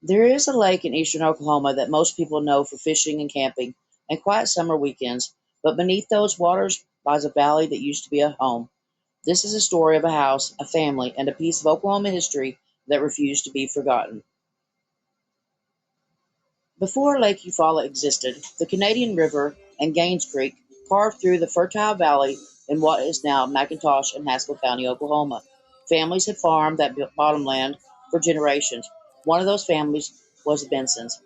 There is a lake in eastern Oklahoma that most people know for fishing and camping and quiet summer weekends, but beneath those waters lies a valley that used to be a home. This is a story of a house, a family, and a piece of Oklahoma history that refused to be forgotten. Before Lake Eufaula existed, the Canadian River and Gaines Creek carved through the fertile valley in what is now McIntosh and Haskell County, Oklahoma. Families had farmed that bottomland for generations. One of those families was the Bensons.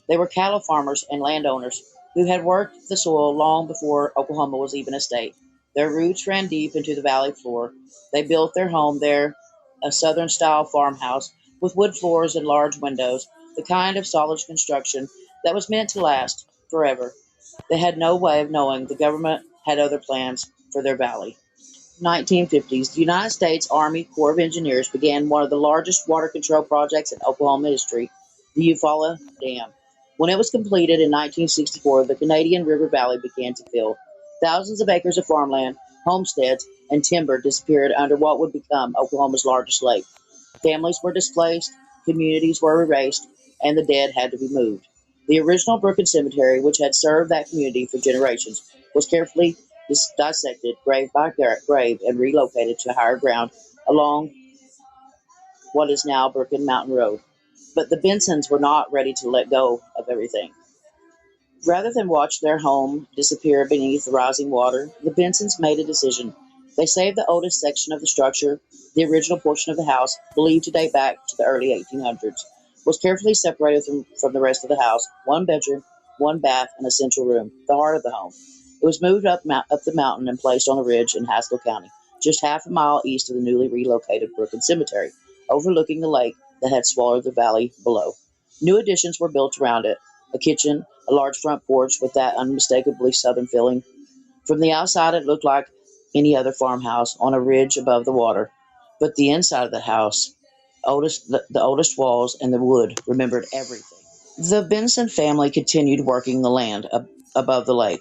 They were cattle farmers and landowners who had worked the soil long before Oklahoma was even a state. Their roots ran deep into the valley floor. They built their home there, a southern style farmhouse with wood floors and large windows, the kind of solid construction that was meant to last forever. They had no way of knowing the government had other plans for their valley. 1950s, the United States Army Corps of Engineers began one of the largest water control projects in Oklahoma history, the Eufaula Dam. When it was completed in 1964, the Canadian River Valley began to fill. Thousands of acres of farmland, homesteads, and timber disappeared under what would become Oklahoma's largest lake. Families were displaced, communities were erased, and the dead had to be moved. The original Brooken Cemetery, which had served that community for generations, was carefully dissected grave by grave and relocated to higher ground along what is now Brooken Mountain Road. But the Bensons were not ready to let go of everything. Rather than watch their home disappear beneath the rising water, the Bensons made a decision. They saved the oldest section of the structure, the original portion of the house, believed to date back to the early 1800s, was carefully separated from the rest of the house, one bedroom, one bath, and a central room, the heart of the home. It was moved up the mountain and placed on a ridge in Haskell County, just half a mile east of the newly relocated Brooken Cemetery, overlooking the lake that had swallowed the valley below. New additions were built around it, a kitchen, a large front porch with that unmistakably southern feeling. From the outside, it looked like any other farmhouse on a ridge above the water. But the inside of the house, the oldest walls and the wood remembered everything. The Benson family continued working the land above the lake.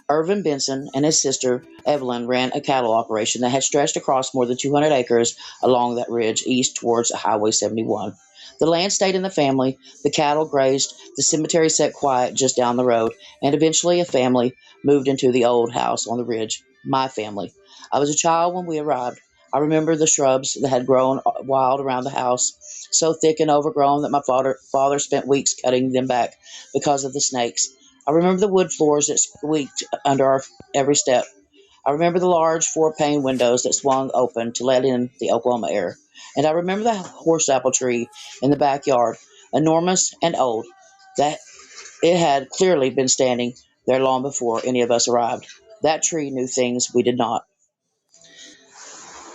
Irvin Benson and his sister Evelyn ran a cattle operation that had stretched across more than 200 acres along that ridge east towards Highway 71. The land stayed in the family, the cattle grazed, the cemetery sat quiet just down the road, and eventually a family moved into the old house on the ridge, my family. I was a child when we arrived. I remember the shrubs that had grown wild around the house, so thick and overgrown that my father spent weeks cutting them back because of the snakes. I remember the wood floors that squeaked under our every step. I remember the large four-pane windows that swung open to let in the Oklahoma air. And I remember the horse-apple tree in the backyard, enormous and old, that it had clearly been standing there long before any of us arrived. That tree knew things we did not.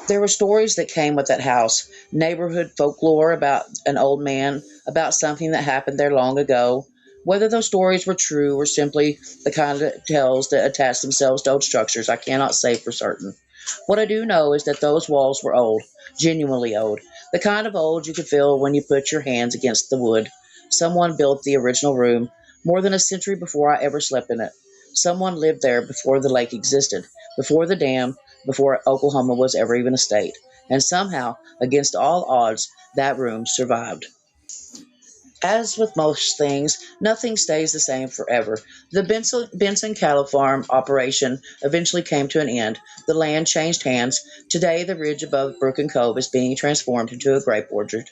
There were stories that came with that house, neighborhood folklore about an old man, about something that happened there long ago. Whether those stories were true or simply the kind of tales that attach themselves to old structures, I cannot say for certain. What I do know is that those walls were old, genuinely old, the kind of old you could feel when you put your hands against the wood. Someone built the original room more than a century before I ever slept in it. Someone lived there before the lake existed, before the dam, before Oklahoma was ever even a state. And somehow, against all odds, that room survived. As with most things, nothing stays the same forever. The Benson cattle farm operation eventually came to an end. The land changed hands. Today, the ridge above Brooken Cove is being transformed into a grape orchard.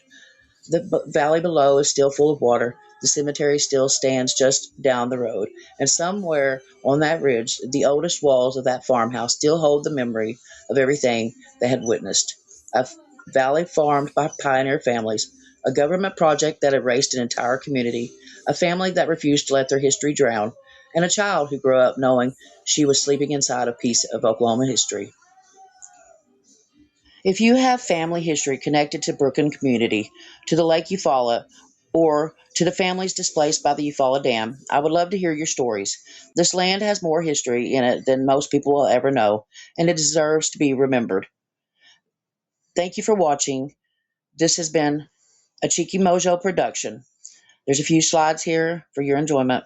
The valley below is still full of water. The cemetery still stands just down the road. And somewhere on that ridge, the oldest walls of that farmhouse still hold the memory of everything they had witnessed. A valley farmed by pioneer families, a government project that erased an entire community, a family that refused to let their history drown, and a child who grew up knowing she was sleeping inside a piece of Oklahoma history. If you have family history connected to Brooken community, to the Lake Eufaula, or to the families displaced by the Eufaula Dam, I would love to hear your stories. This land has more history in it than most people will ever know, and it deserves to be remembered. Thank you for watching. This has been a Cheeky Mojo production. There's a few slides here for your enjoyment.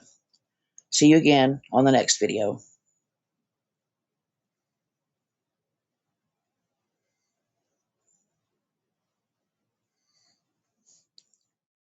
See you again on the next video.